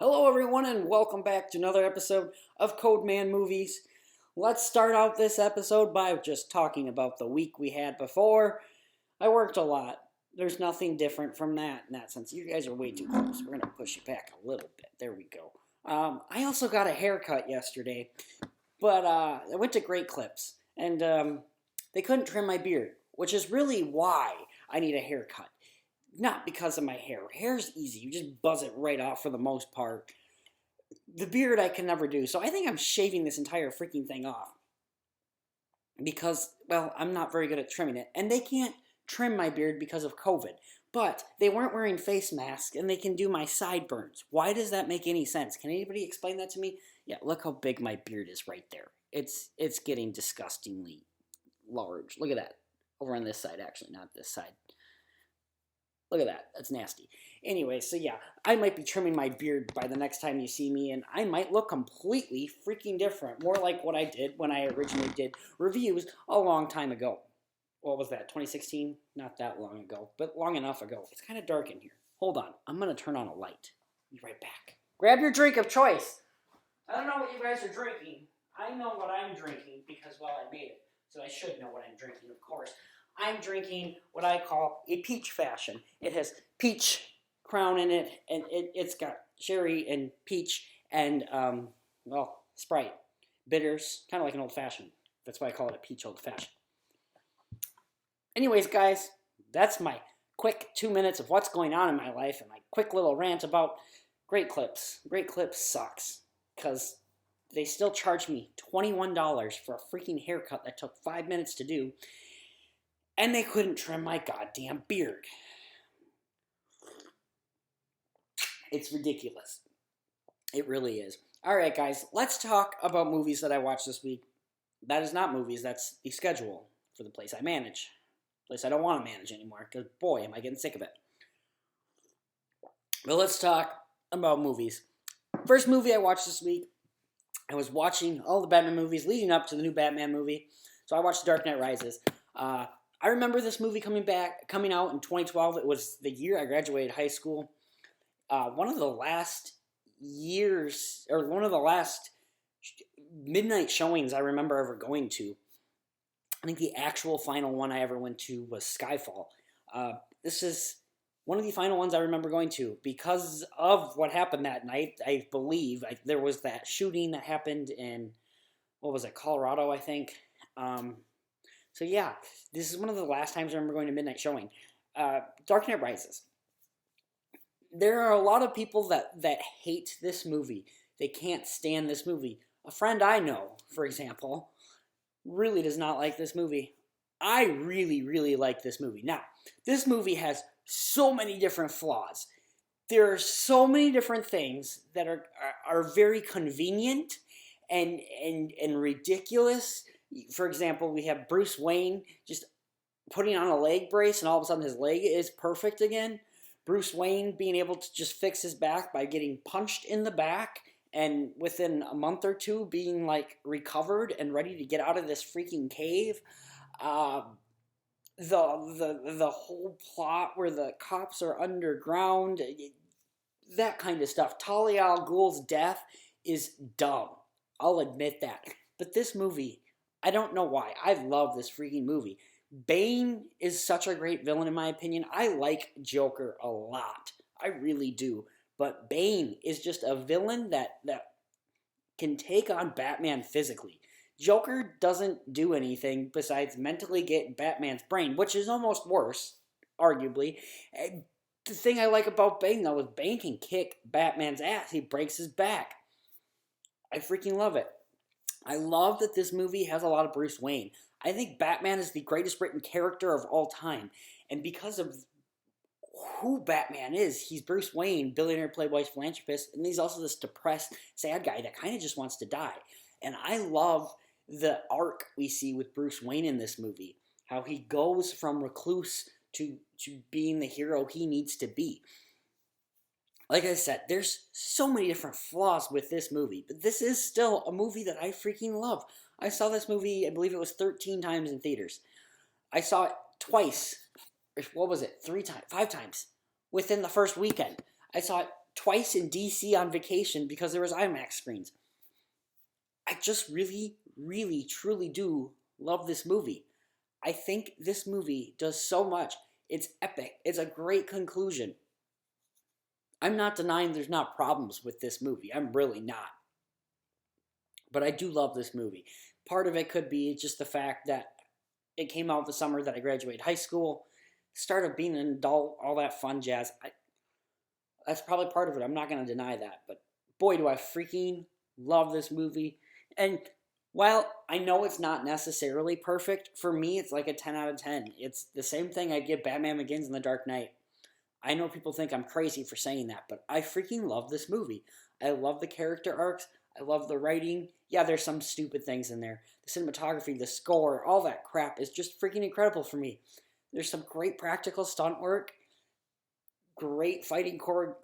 Hello, everyone, and welcome back to another episode of Code Man Movies. Let's start out this episode by just talking about the week we had before. I worked a lot. There's nothing different from that in that sense. You guys are way too close. We're going to push it back a little bit. There we go. I also got a haircut yesterday, but I went to Great Clips, and they couldn't trim my beard, which is really why I need a haircut. Not because of my hair. Hair's easy. You just buzz it right off for the most part. The beard I can never do. So I think I'm shaving this entire freaking thing off. Because, well, I'm not very good at trimming it. And they can't trim my beard because of COVID. But they weren't wearing face masks and they can do my sideburns. Why does that make any sense? Can anybody explain that to me? Yeah, look how big my beard is right there. It's getting disgustingly large. Look at that. Over on this side, actually, not this side. Look at that. That's nasty. Anyway, so yeah, I might be trimming my beard by the next time you see me, and I might look completely freaking different. More like what I did when I originally did reviews a long time ago. What was that, 2016? Not that long ago, but long enough ago. It's kind of dark in here. Hold on. I'm going to turn on a light. Be right back. Grab your drink of choice. I don't know what you guys are drinking. I know what I'm drinking because, well, I made it. So I should know what I'm drinking, of course. I'm drinking what I call a peach fashion. It has peach crown in it, and it's got cherry and peach and, well, Sprite. Bitters, kind of like an old-fashioned. That's why I call it a peach old-fashioned. Anyways, guys, that's my quick 2 minutes of what's going on in my life and my quick little rant about Great Clips. Great Clips sucks, because they still charge me $21 for a freaking haircut that took 5 minutes to do. And they couldn't trim my goddamn beard. It's ridiculous. It really is. Alright, guys, let's talk about movies that I watched this week. That is not movies, that's the schedule for the place I manage. Place I don't want to manage anymore, because boy, am I getting sick of it. But let's talk about movies. First movie I watched this week, I was watching all the Batman movies leading up to the new Batman movie. So I watched Dark Knight Rises. I remember this movie coming out in 2012. It was the year I graduated high school. One of the last midnight showings I remember ever going to. I think the actual final one I ever went to was Skyfall. This is one of the final ones I remember going to because of what happened that night. I believe there was that shooting that happened in, what was it, Colorado, I think. So yeah, this is one of the last times I remember going to midnight showing. Dark Knight Rises. There are a lot of people that hate this movie. They can't stand this movie. A friend I know, for example, really does not like this movie. I really, really like this movie. Now, this movie has so many different flaws. There are so many different things that are very convenient and ridiculous. For example, we have Bruce Wayne just putting on a leg brace and all of a sudden his leg is perfect again. Bruce Wayne being able to just fix his back by getting punched in the back and within a month or two being like recovered and ready to get out of this freaking cave. The whole plot where the cops are underground, that kind of stuff. Talia al Ghul's death is dumb. I'll admit that. But this movie, I don't know why. I love this freaking movie. Bane is such a great villain in my opinion. I like Joker a lot. I really do. But Bane is just a villain that can take on Batman physically. Joker doesn't do anything besides mentally get Batman's brain, which is almost worse, arguably. The thing I like about Bane, though, is Bane can kick Batman's ass. He breaks his back. I freaking love it. I love that this movie has a lot of Bruce Wayne. I think Batman is the greatest written character of all time. And because of who Batman is, he's Bruce Wayne, billionaire, playboy, philanthropist, and he's also this depressed, sad guy that kind of just wants to die. And I love the arc we see with Bruce Wayne in this movie. How he goes from recluse to being the hero he needs to be. Like I said, there's so many different flaws with this movie, but this is still a movie that I freaking love. I saw this movie, I believe it was 13 times in theaters. I saw it twice, 5 times, within the first weekend. I saw it twice in DC on vacation because there was IMAX screens. I just really, really, truly do love this movie. I think this movie does so much. It's epic. It's a great conclusion. I'm not denying there's not problems with this movie. I'm really not. But I do love this movie. Part of it could be just the fact that it came out the summer that I graduated high school, started being an adult, all that fun jazz. That's probably part of it. I'm not going to deny that. But boy, do I freaking love this movie. And while I know it's not necessarily perfect, for me it's like a 10 out of 10. It's the same thing I'd give Batman Begins and The Dark Knight. I know people think I'm crazy for saying that, but I freaking love this movie. I love the character arcs. I love the writing. Yeah, there's some stupid things in there. The cinematography, the score, all that crap is just freaking incredible for me. There's some great practical stunt work. Great choreography.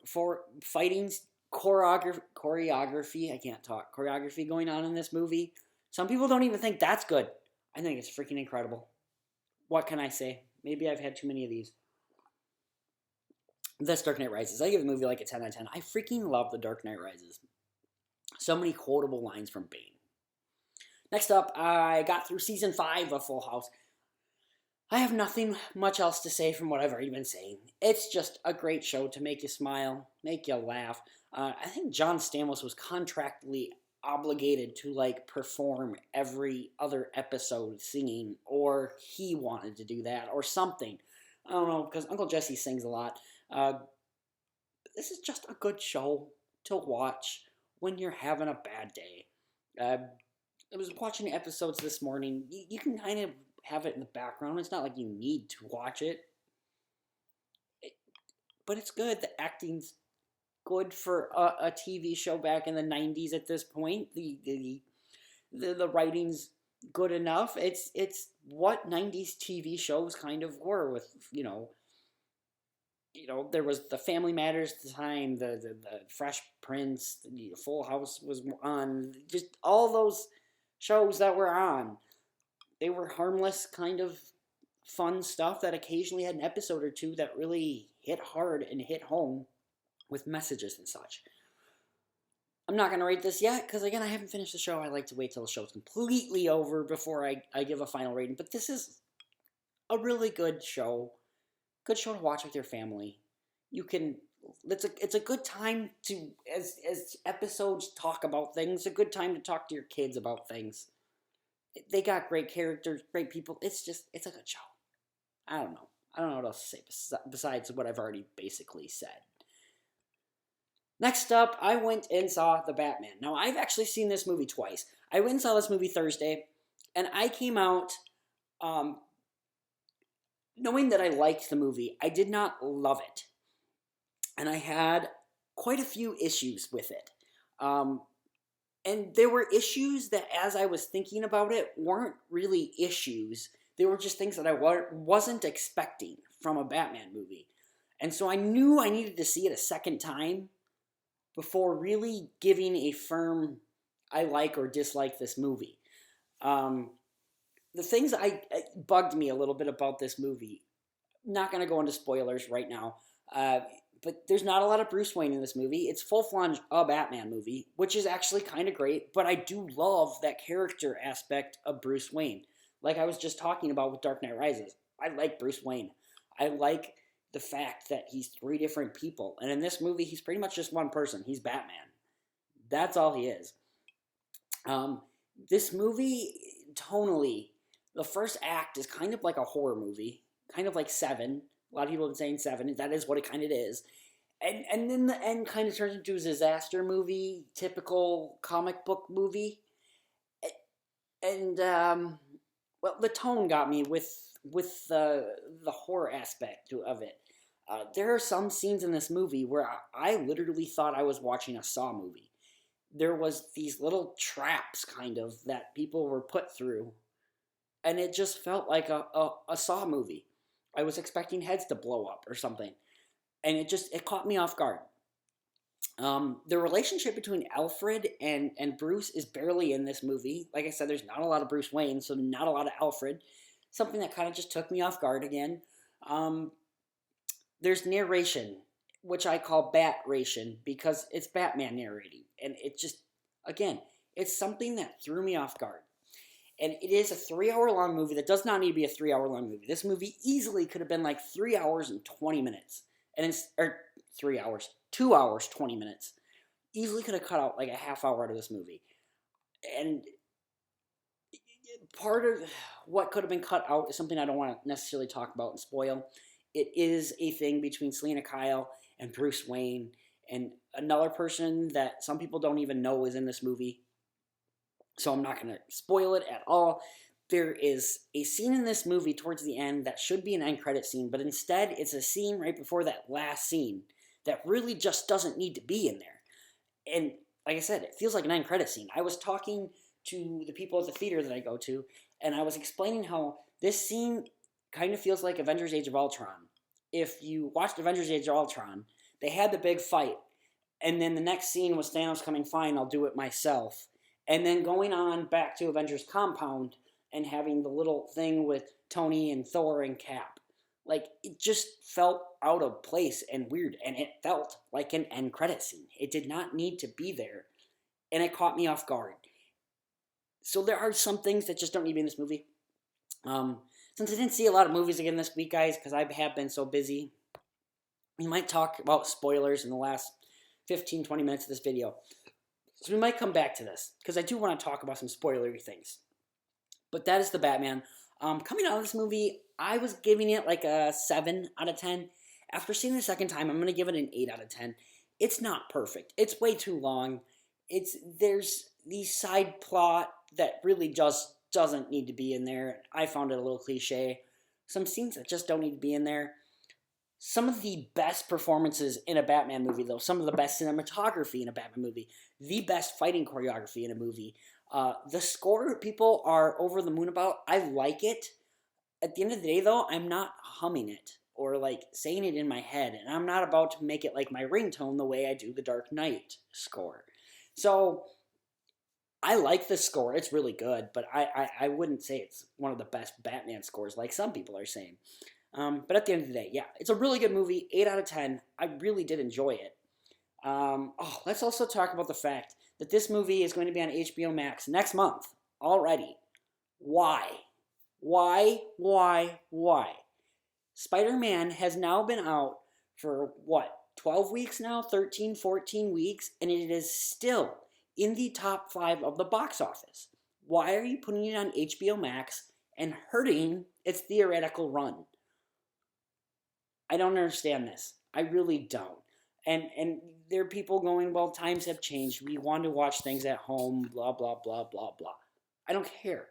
I can't talk. Choreography going on in this movie. Some people don't even think that's good. I think it's freaking incredible. What can I say? Maybe I've had too many of these. This Dark Knight Rises. I give the movie like a 10 out of 10. I freaking love The Dark Knight Rises. So many quotable lines from Bane. Next up, I got through season 5 of Full House. I have nothing much else to say from what I've already been saying. It's just a great show to make you smile, make you laugh. I think John Stamos was contractually obligated to perform every other episode singing, or he wanted to do that, or something. I don't know, because Uncle Jesse sings a lot. This is just a good show to watch when you're having a bad day. I was watching the episodes this morning. You can kind of have it in the background. It's not like you need to watch it. But it's good. The acting's good for a TV show back in the 90s at this point. The writing's good enough. It's what 90s TV shows kind of were with, there was the Family Matters at the time, the Fresh Prince, the Full House was on, just all those shows that were on. They were harmless, kind of fun stuff that occasionally had an episode or two that really hit hard and hit home with messages and such. I'm not going to rate this yet, because again, I haven't finished the show. I like to wait till the show's completely over before I give a final rating. But this is a really good show. Good show to watch with your family. It's a good time to, as episodes talk about things, a good time to talk to your kids about things. They got great characters, great people. It's a good show. I don't know what else to say besides what I've already basically said. Next up, I went and saw The Batman. Now, I've actually seen this movie twice. I went and saw this movie Thursday, and I came out knowing that I liked the movie. I did not love it. And I had quite a few issues with it. And there were issues that, as I was thinking about it, weren't really issues. They were just things that I wasn't expecting from a Batman movie. And so I knew I needed to see it a second time before really giving a firm I like or dislike this movie. The things bugged me a little bit about this movie, not going to go into spoilers right now, but there's not a lot of Bruce Wayne in this movie. It's full-fledged a Batman movie, which is actually kind of great, but I do love that character aspect of Bruce Wayne. Like I was just talking about with Dark Knight Rises. I like Bruce Wayne. I like the fact that he's 3 different people. And in this movie, he's pretty much just one person. He's Batman. That's all he is. This movie, tonally, the first act is kind of like a horror movie. Kind of like Seven. A lot of people have been saying Seven. That is what it kind of is. And then the end kind of turns into a disaster movie. Typical comic book movie. And, well, the tone got me with the horror aspect of it. There are some scenes in this movie where I literally thought I was watching a Saw movie. There was these little traps, kind of, that people were put through, and it just felt like a Saw movie. I was expecting heads to blow up or something, and it caught me off guard. The relationship between Alfred and Bruce is barely in this movie. Like I said, there's not a lot of Bruce Wayne, so not a lot of Alfred. Something that kind of just took me off guard again. There's narration which I call bat-ration because it's Batman narrating. And it just, again, it's something that threw me off guard. And it is a 3-hour long movie that does not need to be a 3-hour long movie. This movie easily could have been like 3 hours and 20 minutes. Or 3 hours, 2 hours, 20 minutes. Easily could have cut out like a half hour out of this movie. And part of what could have been cut out is something I don't want to necessarily talk about and spoil. It is a thing between Selena Kyle and Bruce Wayne and another person that some people don't even know is in this movie. So I'm not going to spoil it at all. There is a scene in this movie towards the end that should be an end credit scene, but instead it's a scene right before that last scene that really just doesn't need to be in there. And like I said, it feels like an end credit scene. I was talking to the people at the theater that I go to, and I was explaining how this scene kind of feels like Avengers Age of Ultron. If you watched Avengers Age of Ultron, they had the big fight, and then the next scene was Thanos coming, fine, I'll do it myself. And then going on back to Avengers Compound and having the little thing with Tony and Thor and Cap. Like, it just felt out of place and weird, and it felt like an end credit scene. It did not need to be there, and it caught me off guard. So there are some things that just don't need to be in this movie. Since I didn't see a lot of movies again this week, guys, because I have been so busy, we might talk about spoilers in the last 15, 20 minutes of this video. So we might come back to this, because I do want to talk about some spoilery things. But that is the Batman. Coming out of this movie, I was giving it like a 7 out of 10. After seeing it the second time, I'm going to give it an 8 out of 10. It's not perfect. It's way too long. There's the side plot that really just doesn't need to be in there. I found it a little cliche. Some scenes that just don't need to be in there. Some of the best performances in a Batman movie, though. Some of the best cinematography in a Batman movie. The best fighting choreography in a movie. The score people are over the moon about. I like it. At the end of the day, though, I'm not humming it or like saying it in my head. And I'm not about to make it like my ringtone the way I do the Dark Knight score. So I like the score. It's really good. But I wouldn't say it's one of the best Batman scores like some people are saying. But at the end of the day, yeah, it's a really good movie. 8 out of 10. I really did enjoy it. Let's also talk about the fact that this movie is going to be on HBO Max next month already. Why? Why? Spider-Man has now been out for, 12 weeks now? 13, 14 weeks? And it is still in the top 5 of the box office. Why are you putting it on HBO Max and hurting its theoretical run? I don't understand this. I really don't. And there are people going, well, times have changed. We want to watch things at home, blah, blah, blah, blah, blah. I don't care.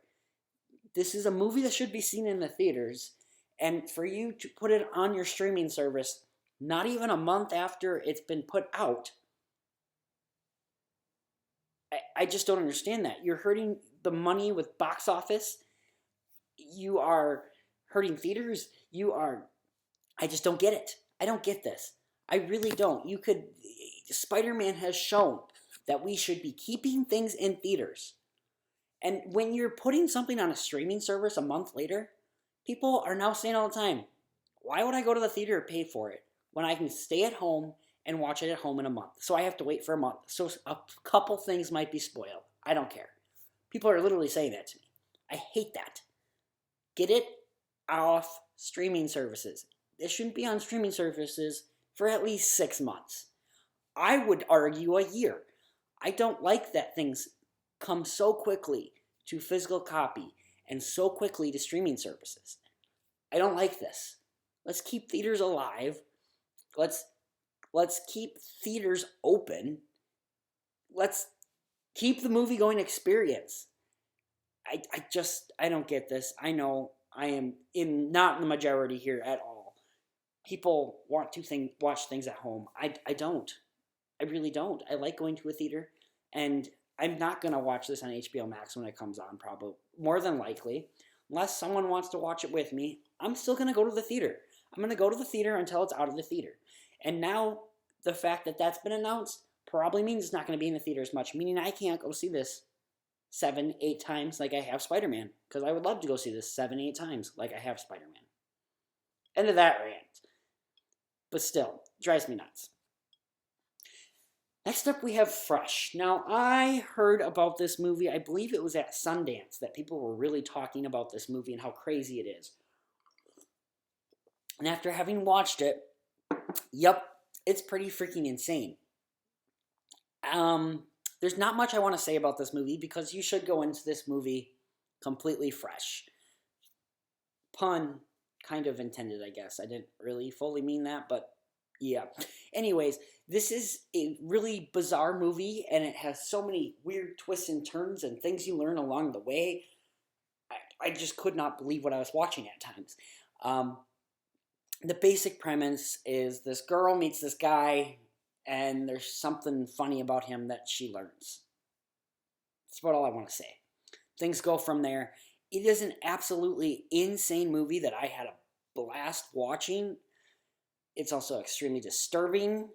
This is a movie that should be seen in the theaters. And for you to put it on your streaming service, not even a month after it's been put out, I just don't understand that. You're hurting the money with box office. You are hurting theaters. I just don't get it. I don't get this. I really don't. Spider-Man has shown that we should be keeping things in theaters. And when you're putting something on a streaming service a month later, people are now saying all the time, why would I go to the theater and pay for it when I can stay at home and watch it at home in a month? So I have to wait for a month. So a couple things might be spoiled. I don't care. People are literally saying that to me. I hate that. Get it off streaming services. This shouldn't be on streaming services for at least 6 months. I would argue a year. I don't like that things come so quickly to physical copy and so quickly to streaming services. I don't like this. Let's keep theaters alive. Let's keep theaters open. Let's keep the movie-going experience. I don't get this. I know I am not in the majority here at all. People want to watch things at home. I don't. I really don't. I like going to a theater, and I'm not going to watch this on HBO Max when it comes on, probably. More than likely. Unless someone wants to watch it with me, I'm still going to go to the theater. I'm going to go to the theater until it's out of the theater. And now, the fact that that's been announced probably means it's not going to be in the theater as much, meaning I can't go see this 7, 8 times like I have Spider-Man, because I would love to go see this 7, 8 times like I have Spider-Man. End of that rant. But still, Drives me nuts. Next up, we have Fresh. Now, I heard about this movie, I believe it was at Sundance, that people were really talking about this movie and how crazy it is. And after having watched it, yep, it's pretty freaking insane. There's not much I want to say about this movie because you should go into this movie completely fresh. Pun kind of intended, I guess. I didn't really fully mean that, but yeah. Anyways, this is a really bizarre movie, and it has so many weird twists and turns and things you learn along the way. I just could not believe what I was watching at times. The basic premise is this girl meets this guy, and there's something funny about him that she learns. That's about all I want to say. Things go from there. It is an absolutely insane movie that I had a blast watching. It's also extremely disturbing.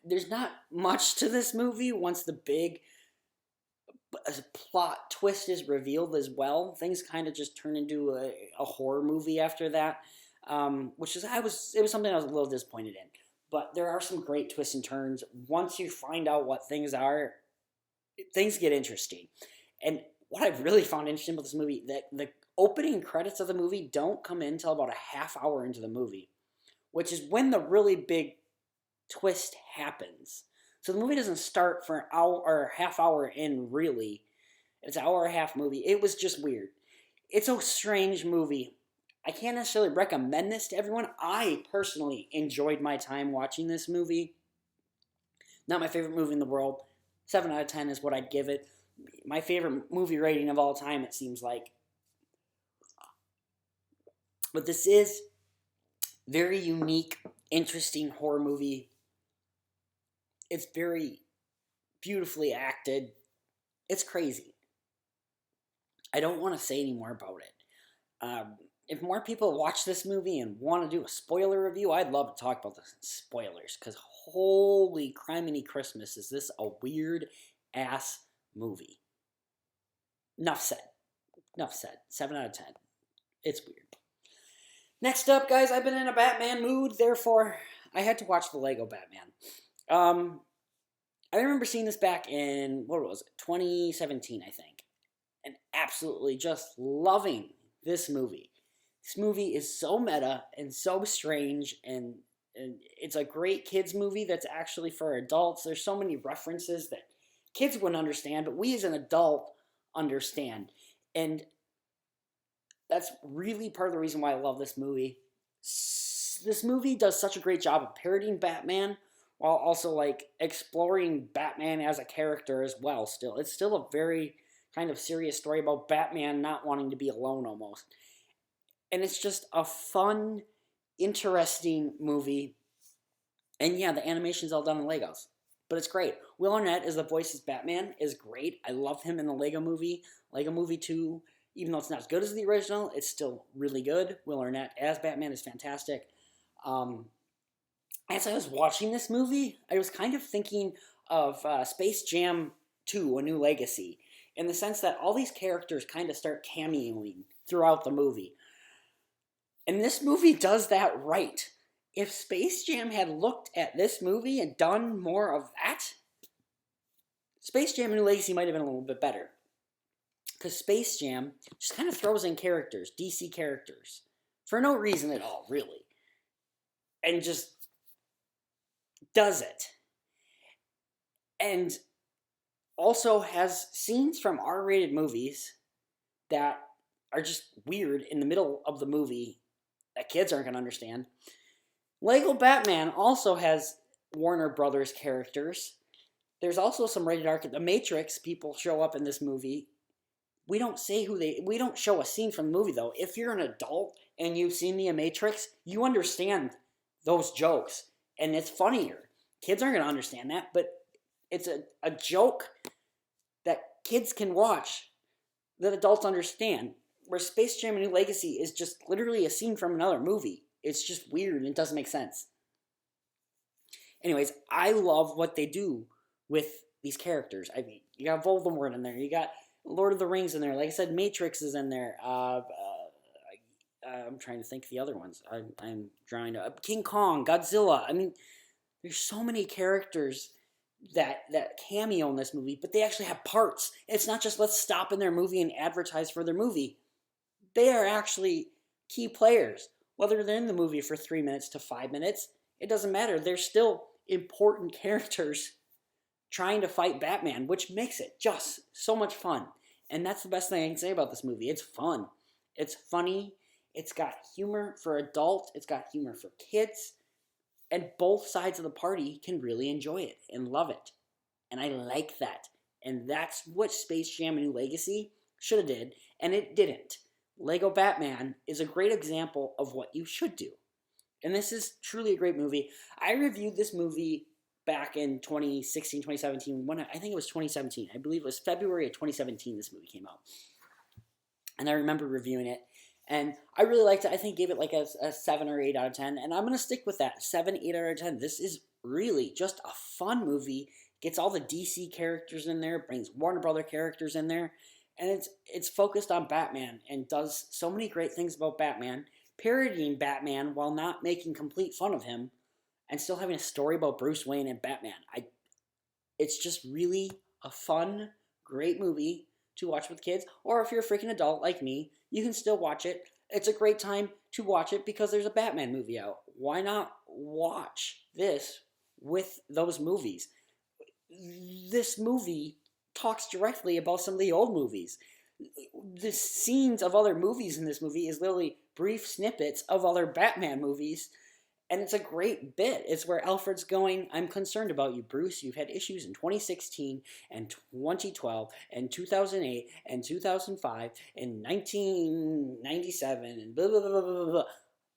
There's not much to this movie once the big plot twist is revealed as well. Things kind of just turn into a horror movie after that, which is it was something I was a little disappointed in. But there are some great twists and turns. Once you find out what things are, things get interesting. And what I've really found interesting about this movie, that the opening credits of the movie don't come in until about a half hour into the movie, which is when the really big twist happens. So the movie doesn't start for an hour or half hour in, really. It's an hour and a half movie. It was just weird. It's a strange movie. I can't necessarily recommend this to everyone. I personally enjoyed my time watching this movie. Not my favorite movie in the world. 7 out of 10 is what I'd give it. My favorite movie rating of all time, it seems like. But this is very unique, interesting horror movie. It's very beautifully acted. It's crazy. I don't want to say any more about it. If more people watch this movie and want to do a spoiler review, I'd love to talk about the spoilers. Because holy criminy Christmas, is this a weird-ass movie. Enough said. 7 out of 10. It's weird. Next up, guys, I've been in a Batman mood. Therefore, I had to watch the Lego Batman. I remember seeing this back in, 2017, I think. And absolutely just loving this movie. This movie is so meta and so strange, and it's a great kids movie that's actually for adults. There's so many references that kids wouldn't understand, but we as an adult understand. And that's really part of the reason why I love this movie. This movie does such a great job of parodying Batman, while also like exploring Batman as a character as well. Still, it's still a very kind of serious story about Batman not wanting to be alone almost. And it's just a fun, interesting movie. And yeah, the animation's all done in Legos. But it's great. Will Arnett as the voice of Batman is great. I love him in the Lego Movie. Lego Movie 2, even though it's not as good as the original, it's still really good. Will Arnett as Batman is fantastic. As I was watching this movie, I was kind of thinking of Space Jam 2, A New Legacy, in the sense that all these characters kind of start cameoing throughout the movie. And this movie does that right. If Space Jam had looked at this movie and done more of that, Space Jam: A New Legacy might have been a little bit better. Because Space Jam just kind of throws in characters, DC characters, for no reason at all, really. And just does it. And also has scenes from R-rated movies that are just weird in the middle of the movie that kids aren't going to understand. Lego Batman also has Warner Brothers characters. There's also some rated R. The Matrix people show up in this movie. We don't show a scene from the movie, though. If you're an adult and you've seen The Matrix, you understand those jokes. And it's funnier. Kids aren't going to understand that, but it's a joke that kids can watch that adults understand. Where Space Jam: A New Legacy is just literally a scene from another movie. It's just weird and it doesn't make sense. Anyways, I love what they do with these characters. I mean, you got Voldemort in there. You got Lord of the Rings in there. Like I said, Matrix is in there. I'm trying to think of the other ones. I'm drawing to King Kong, Godzilla. I mean, there's so many characters that cameo in this movie, but they actually have parts. It's not just let's stop in their movie and advertise for their movie. They are actually key players. Whether they're in the movie for 3 minutes to 5 minutes, it doesn't matter. They're still important characters trying to fight Batman, which makes it just so much fun. And that's the best thing I can say about this movie. It's fun. It's funny. It's got humor for adults. It's got humor for kids. And both sides of the party can really enjoy it and love it. And I like that. And that's what Space Jam: A New Legacy should have did, and it didn't. Lego Batman is a great example of what you should do. And this is truly a great movie. I reviewed this movie back in 2016, 2017. I think it was 2017. I believe it was February of 2017 this movie came out. And I remember reviewing it. And I really liked it. I think gave it like a 7 or 8 out of 10. And I'm going to stick with that. 7, 8 out of 10. This is really just a fun movie. Gets all the DC characters in there. Brings Warner Brother characters in there. And it's focused on Batman. And does so many great things about Batman. Parodying Batman while not making complete fun of him. And still having a story about Bruce Wayne and Batman. It's just really a fun, great movie to watch with kids. Or if you're a freaking adult like me, you can still watch it. It's a great time to watch it because there's a Batman movie out. Why not watch this with those movies? This movie talks directly about some of the old movies. The scenes of other movies in this movie is literally brief snippets of other Batman movies. And it's a great bit. It's where Alfred's going, I'm concerned about you, Bruce. You've had issues in 2016 and 2012 and 2008 and 2005 and 1997 and blah, blah, blah, blah, blah.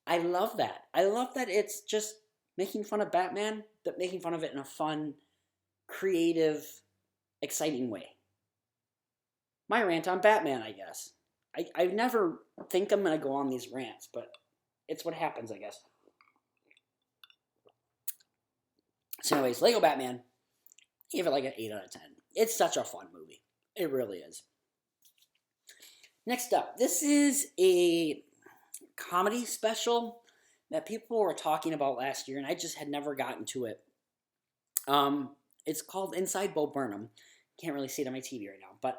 I love that. I love that it's just making fun of Batman, but making fun of it in a fun, creative, exciting way. My rant on Batman, I guess. I never think I'm going to go on these rants, but it's what happens, I guess. So anyways, Lego Batman, give it like an 8 out of 10. It's such a fun movie. It really is. Next up, this is a comedy special that people were talking about last year, and I just had never gotten to it. It's called Inside Bo Burnham. Can't really see it on my TV right now, but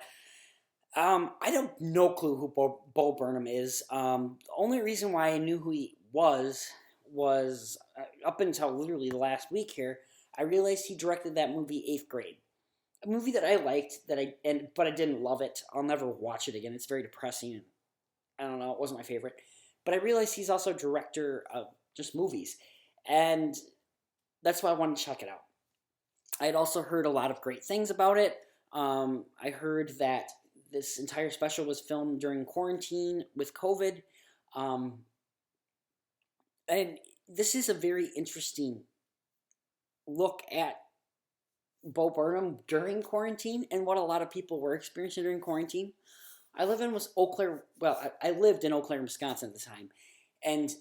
I have no clue who Bo Burnham is. The only reason why I knew who he was up until literally the last week here, I realized he directed that movie 8th Grade. A movie that I liked, but I didn't love it. I'll never watch it again. It's very depressing. I don't know, it wasn't my favorite. But I realized he's also director of just movies. And that's why I wanted to check it out. I had also heard a lot of great things about it. I heard that this entire special was filmed during quarantine with COVID. And this is a very interesting look at Bo Burnham during quarantine and what a lot of people were experiencing during quarantine. I lived in Eau Claire, Wisconsin at the time, and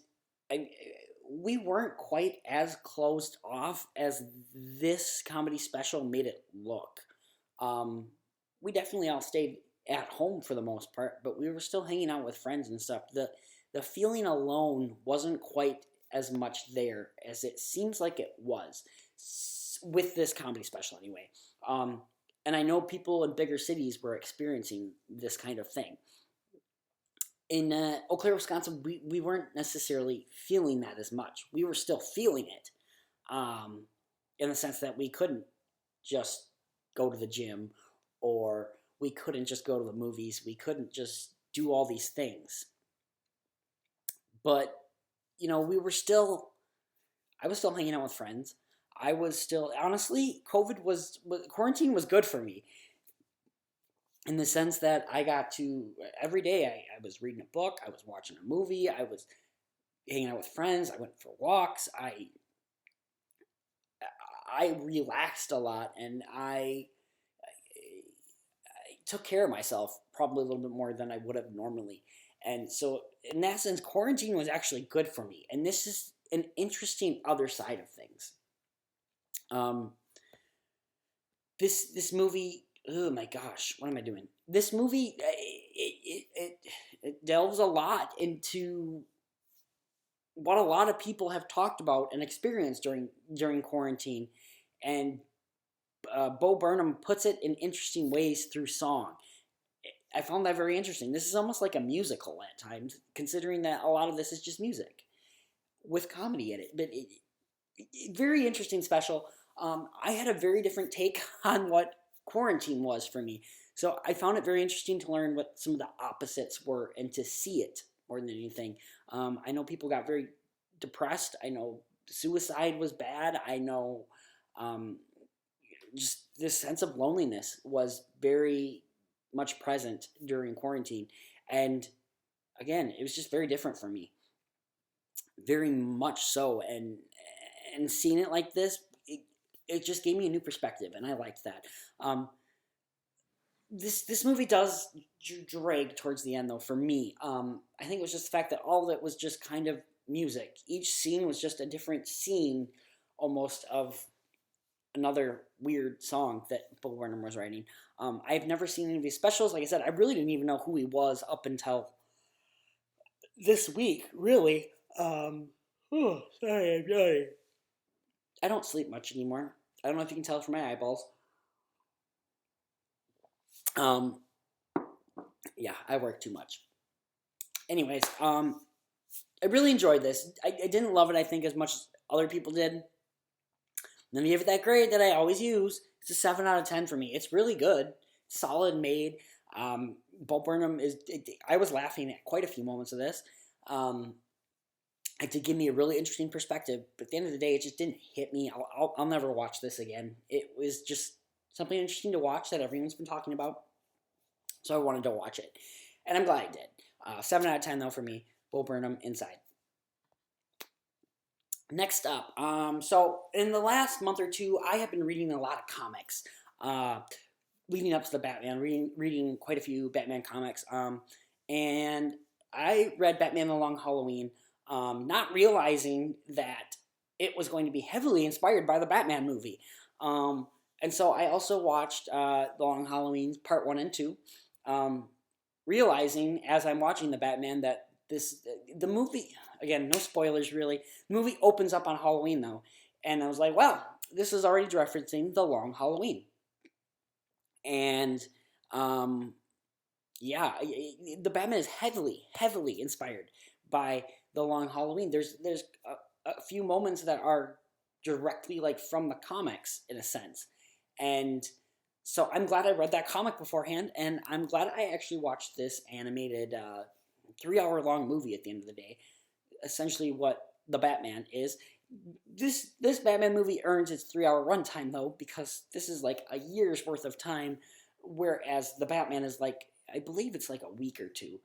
we weren't quite as closed off as this comedy special made it look. We definitely all stayed at home for the most part, but we were still hanging out with friends and stuff. The feeling alone wasn't quite as much there as it seems like it was with this comedy special anyway. And I know people in bigger cities were experiencing this kind of thing. In Eau Claire, Wisconsin, we weren't necessarily feeling that as much. We were still feeling it in the sense that we couldn't just go to the gym, or we couldn't just go to the movies. We couldn't just do all these things. But, I was still hanging out with friends. I was still, honestly, quarantine was good for me. In the sense that I got to, every day I was reading a book, I was watching a movie, I was hanging out with friends, I went for walks, I relaxed a lot, and I took care of myself probably a little bit more than I would have normally. And so, in that sense, quarantine was actually good for me. And this is an interesting other side of things. This movie, oh my gosh, what am I doing? This movie, it delves a lot into what a lot of people have talked about and experienced during quarantine, and Bo Burnham puts it in interesting ways through song. I found that very interesting. This is almost like a musical at times, considering that a lot of this is just music with comedy in it. But very interesting special. I had a very different take on what quarantine was for me. So I found it very interesting to learn what some of the opposites were and to see it more than anything. I know people got very depressed. I know suicide was bad. I know just this sense of loneliness was very much present during quarantine. And again, it was just very different for me. Very much so. And seeing it like this, it just gave me a new perspective, and I liked that. This movie does drag towards the end, though, for me. I think it was just the fact that all of it was just kind of music. Each scene was just a different scene, almost, of another weird song that Bo Burnham was writing. I've never seen any of these specials. Like I said, I really didn't even know who he was up until this week, really. Sorry, I'm yawning. I don't sleep much anymore. I don't know if you can tell from my eyeballs. Yeah, I work too much. Anyways, I really enjoyed this. I didn't love it, I think, as much as other people did. Let me give it that grade that I always use. It's a 7 out of 10 for me. It's really good. Solid made. Bo Burnham I was laughing at quite a few moments of this. It did give me a really interesting perspective, but at the end of the day, it just didn't hit me. I'll never watch this again. It was just something interesting to watch that everyone's been talking about, so I wanted to watch it, and I'm glad I did. 7 out of 10, though, for me. Bo Burnham, Inside. Next up, so in the last month or two, I have been reading a lot of comics, leading up to the Batman, reading quite a few Batman comics, and I read Batman The Long Halloween, not realizing that it was going to be heavily inspired by the Batman movie. And so I also watched The Long Halloween Part 1 and 2, realizing as I'm watching the Batman that the movie, again, no spoilers really, the movie opens up on Halloween though, and I was like, well, this is already referencing The Long Halloween. And yeah, the Batman is heavily inspired by The Long Halloween. There's a few moments that are directly like from the comics in a sense, and so I'm glad I read that comic beforehand, and I'm glad I actually watched this animated 3-hour-long movie at the end of the day. Essentially, what the Batman is. This Batman movie earns its 3-hour runtime though, because this is like a year's worth of time, whereas the Batman is like, I believe it's like a week or two.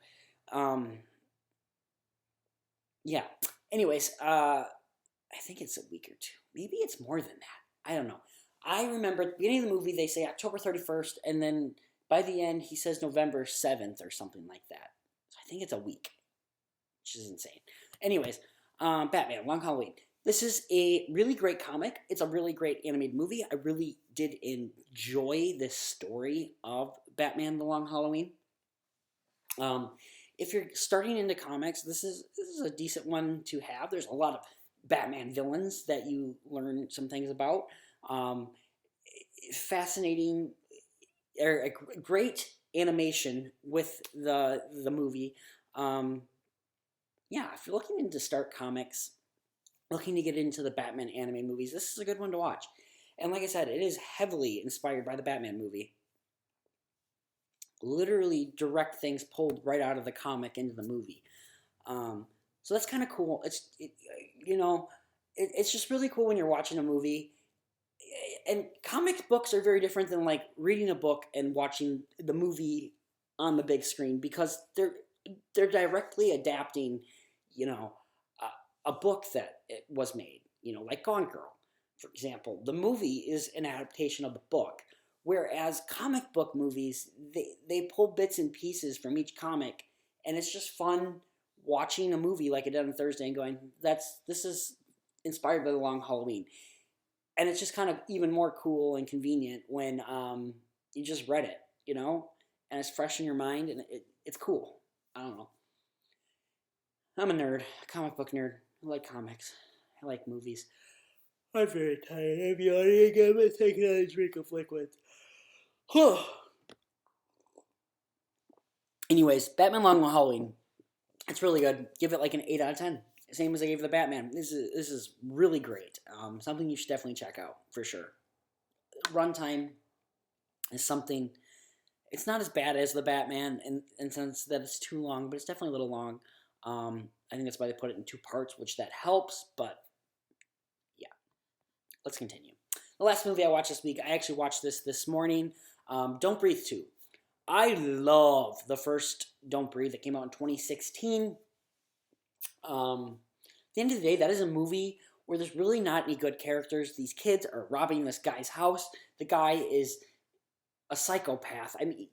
Yeah. Anyways, I think it's a week or two. Maybe it's more than that. I don't know. I remember at the beginning of the movie they say October 31st, and then by the end he says November 7th or something like that. So I think it's a week, which is insane. Anyways, Batman, Long Halloween. This is a really great comic. It's a really great animated movie. I really did enjoy this story of Batman, The Long Halloween. If you're starting into comics, this is a decent one to have. There's a lot of Batman villains that you learn some things about. Fascinating, or a great animation with the movie. Yeah, if you're looking to start comics, looking to get into the Batman anime movies, this is a good one to watch. And like I said, it is heavily inspired by the Batman movie. Literally direct things pulled right out of the comic into the movie. So that's kind of cool. It's just really cool when you're watching a movie. And comic books are very different than like reading a book and watching the movie on the big screen, because they're directly adapting, a book that it was made, like Gone Girl, for example. The movie is an adaptation of the book, whereas comic book movies, they pull bits and pieces from each comic, and it's just fun watching a movie like I did on Thursday and going, this is inspired by The Long Halloween. And it's just kind of even more cool and convenient when you just read it, and it's fresh in your mind, and it's cool. I don't know. I'm a nerd, a comic book nerd. I like comics. I like movies. I'm very tired. I'm yawning again. I'm taking a drink of liquid. Anyways, Batman Long Halloween. It's really good. Give it like an 8 out of 10. Same as I gave the Batman. This is really great. Something you should definitely check out for sure. Runtime is something. It's not as bad as the Batman in the sense that it's too long, but it's definitely a little long. I think that's why they put it in 2 parts, which that helps. But yeah, let's continue. The last movie I watched this week, I actually watched this morning. Don't Breathe 2. I love the first Don't Breathe that came out in 2016. At the end of the day, that is a movie where there's really not any good characters. These kids are robbing this guy's house. The guy is a psychopath. I mean,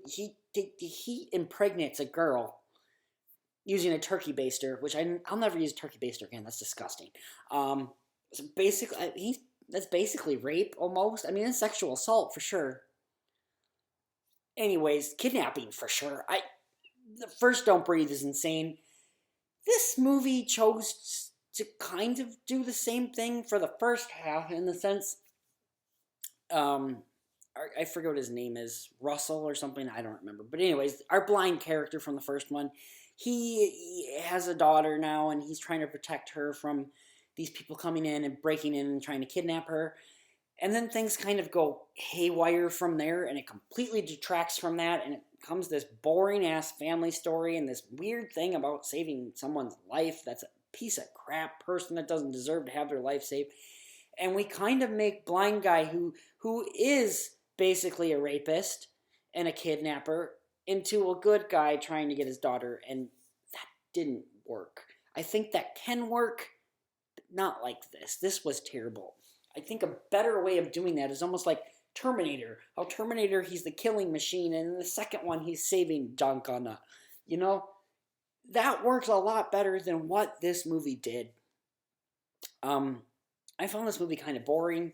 he impregnates a girl using a turkey baster, which I'll never use a turkey baster again. That's disgusting. So basically, that's basically rape almost. I mean, it's sexual assault for sure. Anyways, kidnapping for sure. The first Don't Breathe is insane. This movie chose to kind of do the same thing for the first half in the sense, I forget what his name is, Russell or something, I don't remember. But anyways, our blind character from the first one, he has a daughter now and he's trying to protect her from these people coming in and breaking in and trying to kidnap her. And then things kind of go haywire from there, and it completely detracts from that, and it becomes this boring-ass family story and this weird thing about saving someone's life that's a piece of crap person that doesn't deserve to have their life saved. And we kind of make blind guy who is basically a rapist and a kidnapper into a good guy trying to get his daughter, and that didn't work. I think that can work, but not like this. This was terrible. I think a better way of doing that is almost like Terminator. How Terminator, he's the killing machine, and in the second one, he's saving John Connor. You know, that works a lot better than what this movie did. I found this movie kind of boring.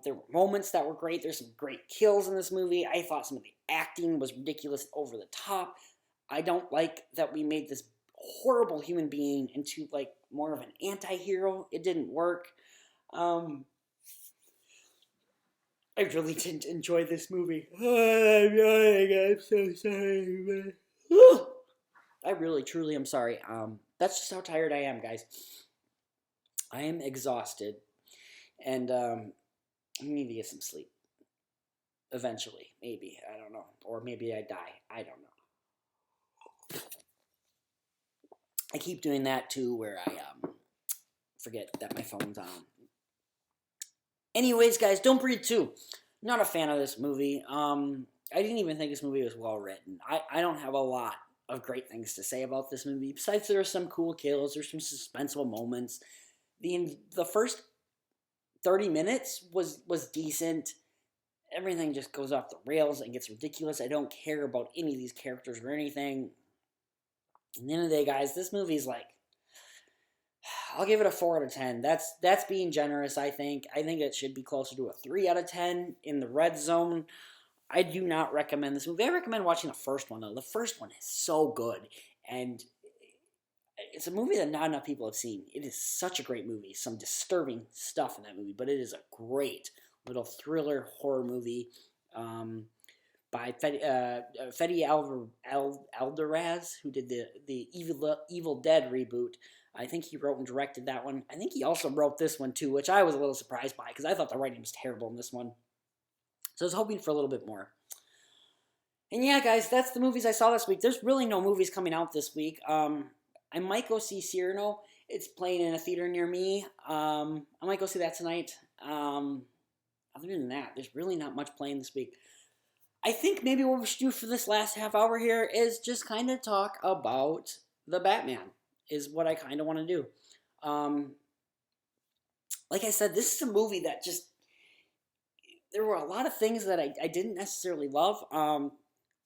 There were moments that were great. There's some great kills in this movie. I thought some of the acting was ridiculous, over the top. I don't like that we made this horrible human being into like more of an anti-hero. It didn't work. I really didn't enjoy this movie. I'm yawning. I'm so sorry. I really, truly am sorry. That's just how tired I am, guys. I am exhausted, and I need to get some sleep. Eventually, maybe. I don't know. Or maybe I die. I don't know. I keep doing that too, where I forget that my phone's on. Anyways, guys, Don't Breathe 2. Not a fan of this movie. I didn't even think this movie was well written. I don't have a lot of great things to say about this movie. Besides, there are some cool kills. There's some suspenseful moments. The first 30 minutes was decent. Everything just goes off the rails and gets ridiculous. I don't care about any of these characters or anything. At the end of the day, guys, this movie's like, I'll give it a 4 out of 10. That's being generous, I think. I think it should be closer to a 3 out of 10 in the red zone. I do not recommend this movie. I recommend watching the first one, though. The first one is so good. And it's a movie that not enough people have seen. It is such a great movie. Some disturbing stuff in that movie, but it is a great little thriller horror movie by Fede Alvarez, who did the Evil Dead reboot. I think he wrote and directed that one. I think he also wrote this one too, which I was a little surprised by because I thought the writing was terrible in this one. So I was hoping for a little bit more. And yeah, guys, that's the movies I saw this week. There's really no movies coming out this week. I might go see Cyrano. It's playing in a theater near me. I might go see that tonight. Other than that, there's really not much playing this week. I think maybe what we should do for this last half hour here is just kind of talk about the Batman, is what I kind of want to do. Like I said, this is a movie that just, there were a lot of things that I didn't necessarily love.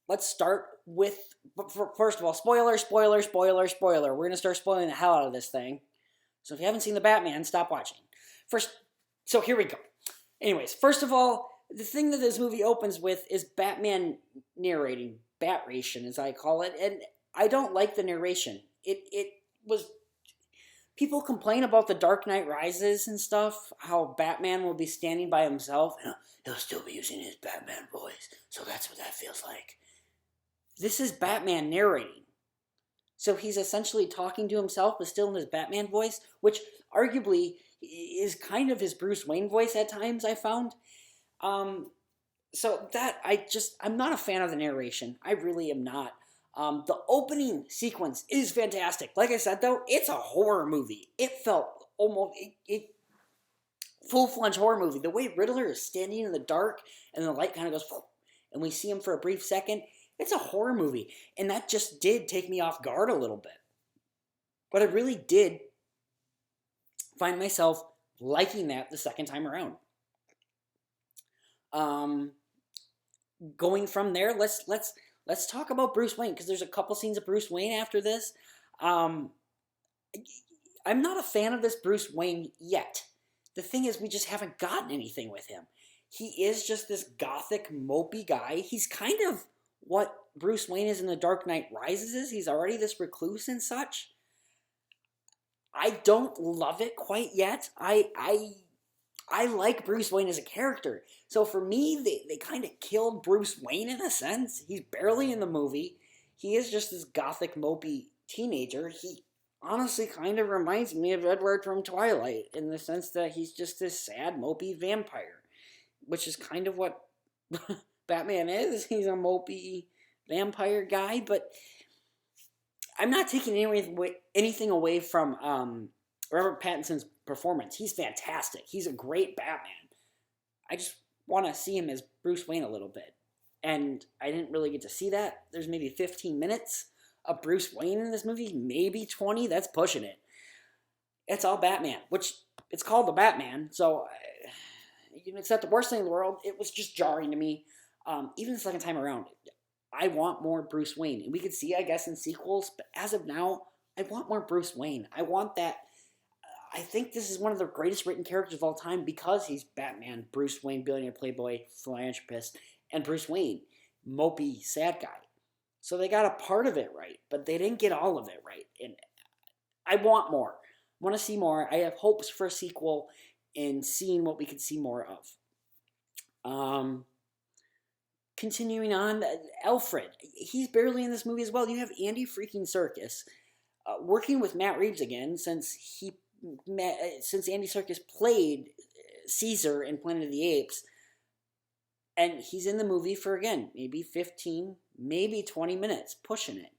Let's start with, first of all, spoiler. We're going to start spoiling the hell out of this thing. So if you haven't seen the Batman, stop watching. So here we go. Anyways, first of all, the thing that this movie opens with is Batman narrating, Bat-ration as I call it, and I don't like the narration. It was people complain about the Dark Knight Rises and stuff, how Batman will be standing by himself and he'll still be using his Batman voice. So that's what that feels like. This is Batman narrating. So he's essentially talking to himself, but still in his Batman voice, which arguably is kind of his Bruce Wayne voice at times, I found. So that, I'm not a fan of the narration. I really am not. The opening sequence is fantastic. Like I said, though, it's a horror movie. It felt almost, full-fledged horror movie. The way Riddler is standing in the dark and the light kind of goes, and we see him for a brief second, it's a horror movie. And that just did take me off guard a little bit. But I really did find myself liking that the second time around. Going from there, let's talk about Bruce Wayne, because there's a couple scenes of Bruce Wayne after this. I'm not a fan of this Bruce Wayne yet. The thing is, we just haven't gotten anything with him. He is just this gothic, mopey guy. He's kind of what Bruce Wayne is in The Dark Knight Rises is. He's already this recluse and such. I don't love it quite yet. I like Bruce Wayne as a character. So for me, they kind of killed Bruce Wayne in a sense. He's barely in the movie. He is just this gothic, mopey teenager. He honestly kind of reminds me of Edward from Twilight in the sense that he's just this sad, mopey vampire, which is kind of what Batman is. He's a mopey vampire guy, but I'm not taking anything away from Robert Pattinson's performance. He's fantastic. He's a great Batman. I just want to see him as Bruce Wayne a little bit. And I didn't really get to see that. There's maybe 15 minutes of Bruce Wayne in this movie. Maybe 20. That's pushing it. It's all Batman, which it's called The Batman. So it's not the worst thing in the world. It was just jarring to me. Even the second time around, I want more Bruce Wayne. And we could see, I guess, in sequels. But as of now, I want more Bruce Wayne. I want that. I think this is one of the greatest written characters of all time because he's Batman, Bruce Wayne, billionaire playboy, philanthropist, and Bruce Wayne, mopey, sad guy. So they got a part of it right, but they didn't get all of it right. And I want more. I want to see more. I have hopes for a sequel and seeing what we could see more of. Continuing on, Alfred. He's barely in this movie as well. You have Andy freaking Serkis working with Matt Reeves again since Andy Serkis played Caesar in Planet of the Apes. And he's in the movie for, again, maybe 15, maybe 20 minutes, pushing it.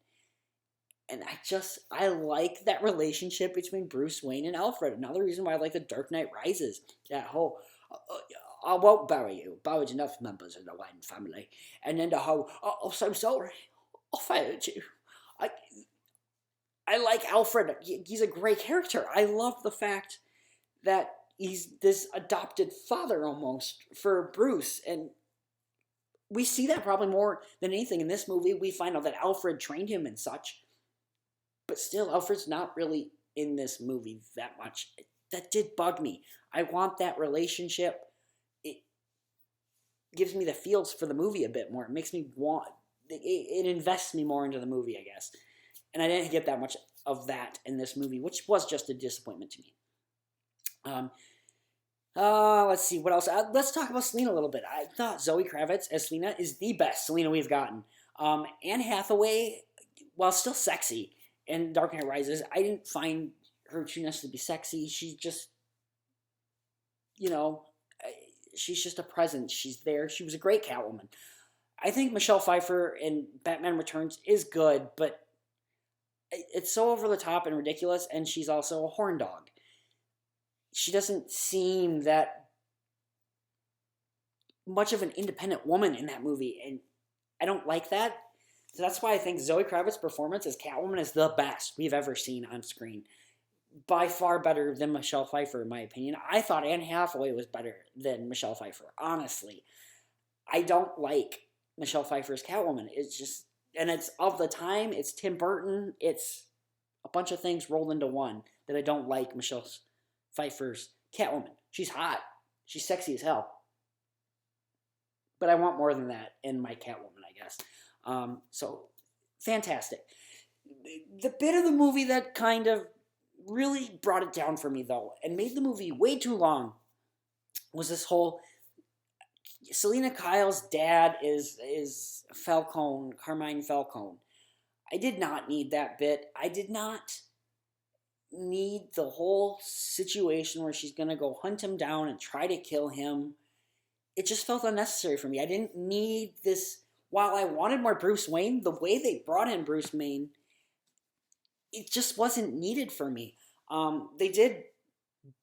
And I like that relationship between Bruce Wayne and Alfred. Another reason why I like The Dark Knight Rises. That whole, I won't bury you. Buried enough members of the Wayne family. And then the whole, I'm so sorry. I failed you. I like Alfred. He's a great character. I love the fact that he's this adopted father almost for Bruce. And we see that probably more than anything in this movie. We find out that Alfred trained him and such. But still, Alfred's not really in this movie that much. That did bug me. I want that relationship. It gives me the feels for the movie a bit more. It makes me want... It invests me more into the movie, I guess. And I didn't get that much of that in this movie, which was just a disappointment to me. Let's see, what else? Let's talk about Selena a little bit. I thought Zoe Kravitz as Selena is the best Selena we've gotten. Anne Hathaway, while still sexy in Dark Knight Rises, I didn't find her too necessarily to be sexy. She's just, she's just a presence. She's there. She was a great Catwoman. I think Michelle Pfeiffer in Batman Returns is good, but it's so over the top and ridiculous, and she's also a horn dog. She doesn't seem that much of an independent woman in that movie, and I don't like that. So that's why I think Zoe Kravitz's performance as Catwoman is the best we've ever seen on screen. By far better than Michelle Pfeiffer, in my opinion. I thought Anne Hathaway was better than Michelle Pfeiffer, honestly. I don't like Michelle Pfeiffer's Catwoman. It's just, and it's of the time, it's Tim Burton, it's a bunch of things rolled into one that I don't like Michelle Pfeiffer's Catwoman. She's hot. She's sexy as hell. But I want more than that in my Catwoman, I guess. So, fantastic. The bit of the movie that kind of really brought it down for me, though, and made the movie way too long, was this whole Selena Kyle's dad is Falcone, Carmine Falcone. I did not need that bit. I did not need the whole situation where she's gonna go hunt him down and try to kill him. It just felt unnecessary for me. I didn't need this. While I wanted more Bruce Wayne, the way they brought in Bruce Wayne, it just wasn't needed for me. They did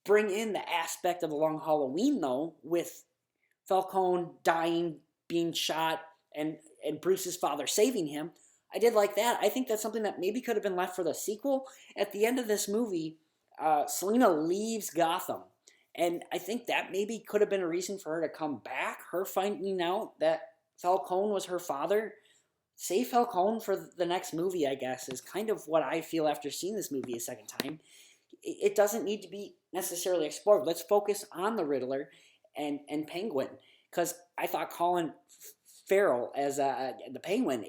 bring in the aspect of the Long Halloween, though, with Falcone dying, being shot, and Bruce's father saving him. I did like that. I think that's something that maybe could have been left for the sequel. At the end of this movie, Selena leaves Gotham. And I think that maybe could have been a reason for her to come back. Her finding out that Falcone was her father. Save Falcone for the next movie, I guess, is kind of what I feel after seeing this movie a second time. It doesn't need to be necessarily explored. Let's focus on the Riddler and Penguin. Because I thought Colin Farrell as the Penguin,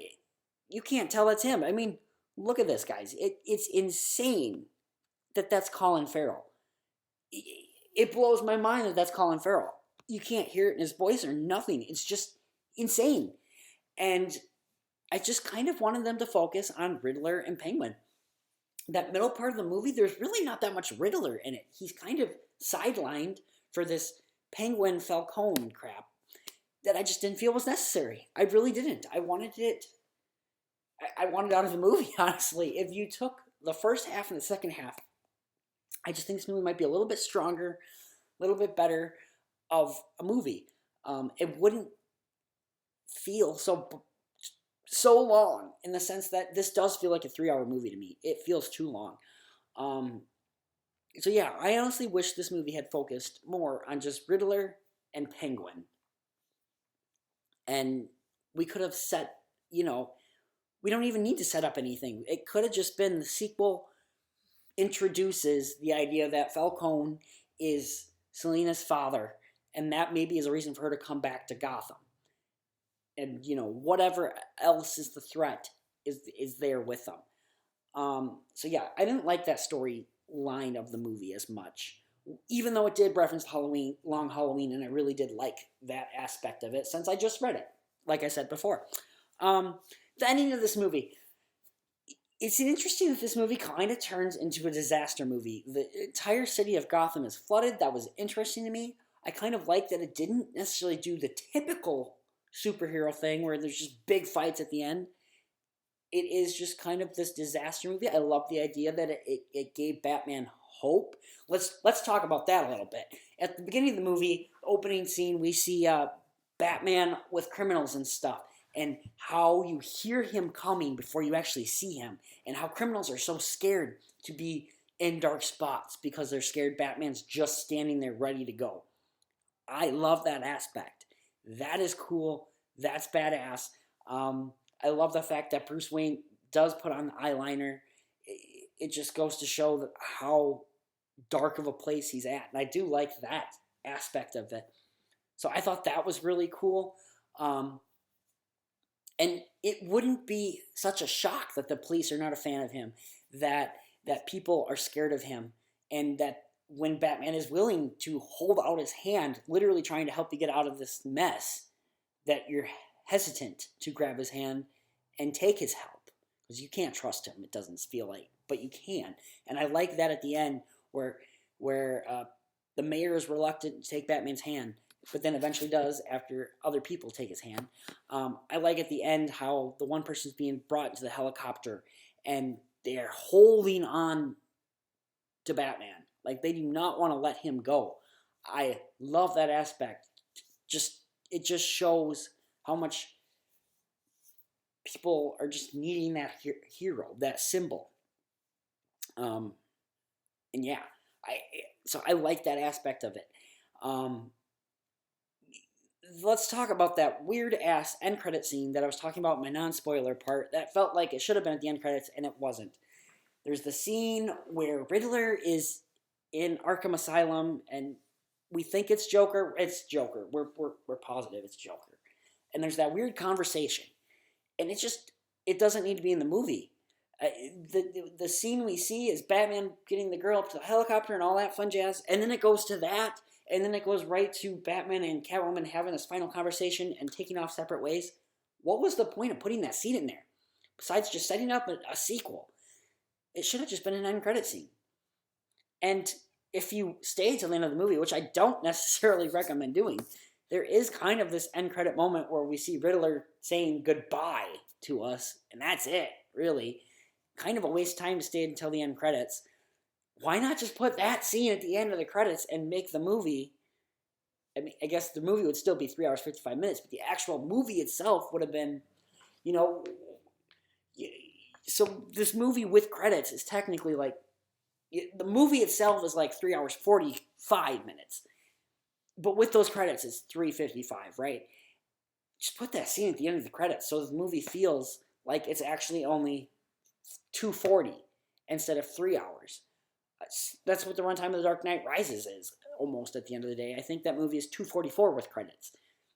you can't tell it's him. I mean, look at this, guys. It's insane that that's Colin Farrell. It blows my mind that that's Colin Farrell. You can't hear it in his voice or nothing. It's just insane. And I just kind of wanted them to focus on Riddler and Penguin. That middle part of the movie, there's really not that much Riddler in it. He's kind of sidelined for this Penguin Falcone crap that I just didn't feel was necessary. I really didn't. I wanted it out of the movie, honestly. If you took the first half and the second half, I just think this movie might be a little bit stronger, a little bit better of a movie. It wouldn't feel so long, in the sense that this does feel like a 3-hour movie to me. It feels too long. So yeah, I honestly wish this movie had focused more on just Riddler and Penguin. And we could have set, we don't even need to set up anything. It could have just been the sequel introduces the idea that Falcone is Selena's father, and that maybe is a reason for her to come back to Gotham. And, whatever else is the threat is there with them. So yeah, I didn't like that storyline of the movie as much, even though it did reference Long Halloween, and I really did like that aspect of it since I just read it, like I said before. The ending of this movie, it's interesting that this movie kind of turns into a disaster movie. The entire city of Gotham is flooded. That was interesting to me. I kind of like that it didn't necessarily do the typical superhero thing where there's just big fights at the end. It is just kind of this disaster movie. I love the idea that it gave Batman hope. Let's talk about that a little bit. At the beginning of the movie, opening scene, we see Batman with criminals and stuff, and how you hear him coming before you actually see him, and how criminals are so scared to be in dark spots because they're scared Batman's just standing there ready to go. I love that aspect. That is cool. That's badass. I love the fact that Bruce Wayne does put on the eyeliner. It just goes to show that how dark of a place he's at. And I do like that aspect of it. So I thought that was really cool. And it wouldn't be such a shock that the police are not a fan of him, that people are scared of him, and that when Batman is willing to hold out his hand, literally trying to help you get out of this mess, that you're hesitant to grab his hand and take his help, because you can't trust him, it doesn't feel like, but you can. And I like that at the end where the mayor is reluctant to take Batman's hand, but then eventually does after other people take his hand. I like at the end how the one person's being brought into the helicopter and they're holding on to Batman. Like, they do not want to let him go. I love that aspect. It just shows how much people are just needing that hero, that symbol. And yeah, so I like that aspect of it. Let's talk about that weird-ass end credit scene that I was talking about in my non-spoiler part. That felt like it should have been at the end credits, and it wasn't. There's the scene where Riddler is in Arkham Asylum, and we think it's Joker. It's Joker. We're positive it's Joker. And there's that weird conversation. And it doesn't need to be in the movie. The scene we see is Batman getting the girl up to the helicopter and all that fun jazz, and then it goes to that, and then it goes right to Batman and Catwoman having this final conversation and taking off separate ways. What was the point of putting that scene in there? Besides just setting up a sequel, it should have just been an end credit scene. And if you stay till the end of the movie, which I don't necessarily recommend doing, there is kind of this end credit moment where we see Riddler saying goodbye to us, and that's it, really. Kind of a waste of time to stay until the end credits. Why not just put that scene at the end of the credits and make the movie? I mean, I guess the movie would still be 3 hours, 55 minutes, but the actual movie itself would have been, you know, so this movie with credits is technically like, the movie itself is like 3 hours, 45 minutes. But with those credits, it's 3:55, right? Just put that scene at the end of the credits so the movie feels like it's actually only 2:40 instead of 3 hours. That's what the runtime of The Dark Knight Rises is, almost at the end of the day. I think that movie is 2:44 with credits.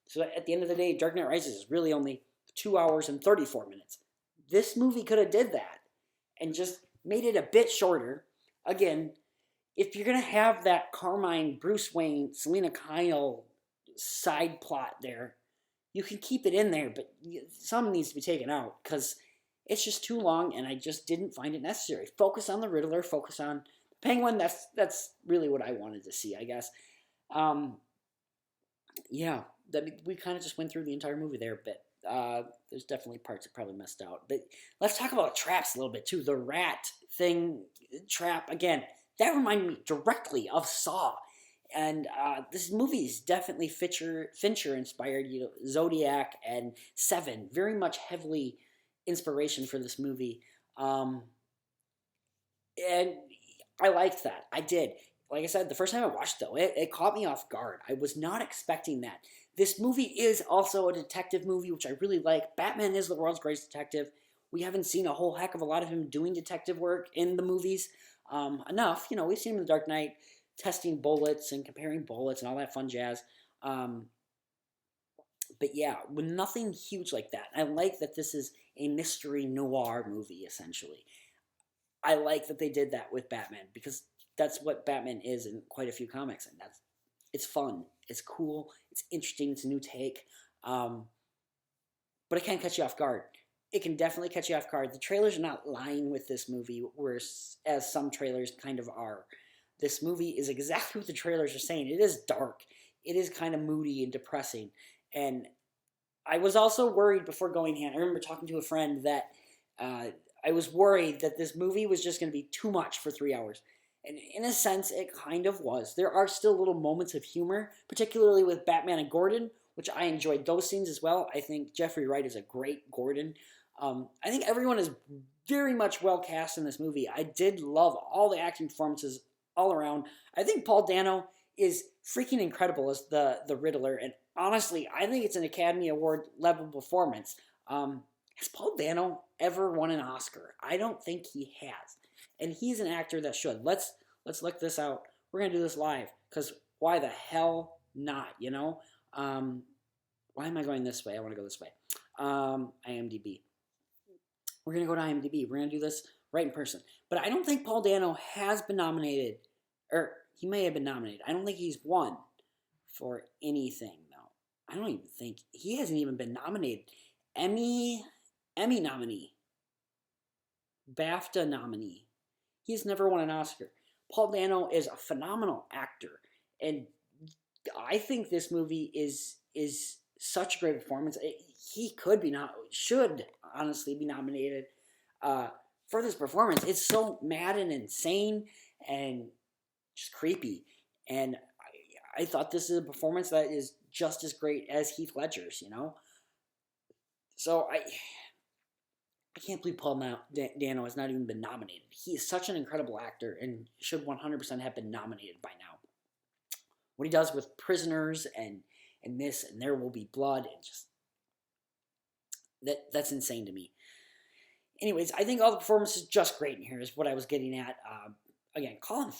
So at the end of the day, Dark Knight Rises is really only 2 hours and 34 minutes. This movie could have did that and just made it a bit shorter. Again, if you're going to have that Carmine, Bruce Wayne, Selena Kyle side plot there, you can keep it in there, but some needs to be taken out because it's just too long, and I just didn't find it necessary. Focus on the Riddler, focus on Penguin. That's really what I wanted to see, I guess. Yeah, we kind of just went through the entire movie there a bit. There's definitely parts that probably messed out. But let's talk about traps a little bit, too. The rat thing, trap, again, that reminded me directly of Saw. And this movie is definitely Fincher-inspired. You know, Zodiac and Seven, very much heavily inspiration for this movie. And I liked that. I did. Like I said, the first time I watched it, though, it caught me off guard. I was not expecting that. This movie is also a detective movie, which I really like. Batman is the world's greatest detective. We haven't seen a whole heck of a lot of him doing detective work in the movies. Enough. You know, we've seen him in The Dark Knight testing bullets and comparing bullets and all that fun jazz. But yeah, with nothing huge like that. I like that this is a mystery noir movie, essentially. I like that they did that with Batman because that's what Batman is in quite a few comics, and it's fun, it's cool, it's interesting, it's a new take, but it can catch you off guard. It can definitely catch you off guard. The trailers are not lying with this movie, whereas as some trailers kind of are. This movie is exactly what the trailers are saying. It is dark. It is kind of moody and depressing, and I was also worried before going in. I remember talking to a friend that I was worried that this movie was just going to be too much for 3 hours. And in a sense, it kind of was. There are still little moments of humor, particularly with Batman and Gordon, which I enjoyed those scenes as well. I think Jeffrey Wright is a great Gordon. I think everyone is very much well cast in this movie. I did love all the acting performances all around. I think Paul Dano is freaking incredible as the Riddler, and honestly, I think it's an Academy Award level performance. Has Paul Dano ever won an Oscar? I don't think he has. And he's an actor that should. Let's look this out. We're going to do this live, because why the hell not, you know? Why am I going this way? I want to go this way. IMDb. We're going to go to IMDb. We're going to do this right in person. But I don't think Paul Dano has been nominated, or he may have been nominated. I don't think he's won for anything, though. I don't even think, he hasn't even been nominated. Emmy nominee. BAFTA nominee. He's never won an Oscar. Paul Dano is a phenomenal actor, and I think this movie is such a great performance. He should honestly be nominated for this performance. It's so mad and insane and just creepy, and I thought this is a performance that is just as great as Heath Ledger's, you know? So I can't believe Paul Dano has not even been nominated. He is such an incredible actor and should 100% have been nominated by now. What he does with Prisoners and this and There Will Be Blood, and just that's insane to me. Anyways, I think all the performances are just great in here is what I was getting at. Again, Colin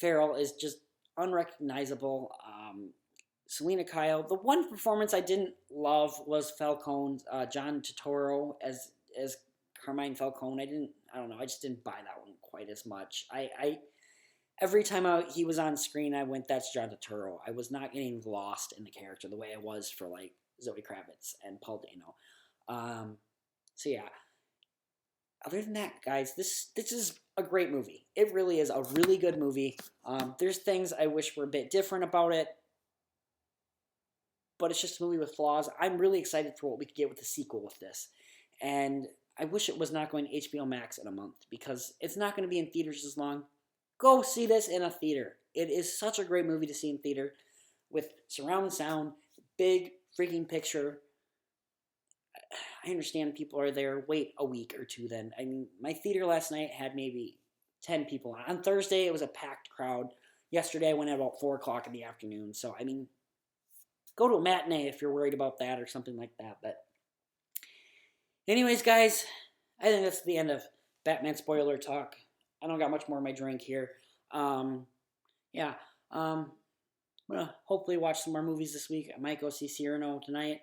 Farrell is just unrecognizable. Selena Kyle. The one performance I didn't love was Falcone's John Turturro as Carmine Falcone. I don't know, I just didn't buy that one quite as much. Every time he was on screen, I went, that's John Turturro. I was not getting lost in the character the way I was for like Zoe Kravitz and Paul Dano. So yeah. Other than that, guys, this is a great movie. It really is a really good movie. There's things I wish were a bit different about it, but it's just a movie with flaws. I'm really excited for what we could get with the sequel with this. And I wish it was not going to HBO Max in a month, because it's not going to be in theaters as long. Go see this in a theater. It is such a great movie to see in theater with surround sound, big freaking picture. I understand people are there. Wait a week or two then. I mean, my theater last night had maybe 10 people. On Thursday, it was a packed crowd. Yesterday, I went at about 4 o'clock in the afternoon. So, I mean, go to a matinee if you're worried about that or something like that. But anyways, guys, I think that's the end of Batman spoiler talk. I don't got much more in my drink here. Yeah. I'm going to hopefully watch some more movies this week. I might go see Cyrano tonight.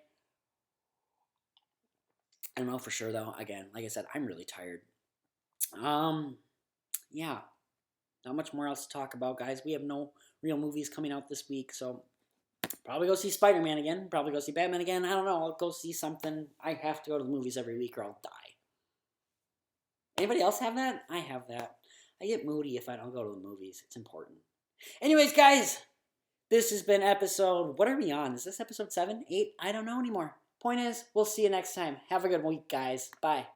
I don't know for sure, though. Again, like I said, I'm really tired. Yeah. Not much more else to talk about, guys. We have no real movies coming out this week, so probably go see Spider-Man again. Probably go see Batman again. I don't know. I'll go see something. I have to go to the movies every week or I'll die. Anybody else have that? I have that. I get moody if I don't go to the movies. It's important. Anyways, guys, this has been episode... What are we on? Is this episode 7? 8? I don't know anymore. Point is, we'll see you next time. Have a good week, guys. Bye.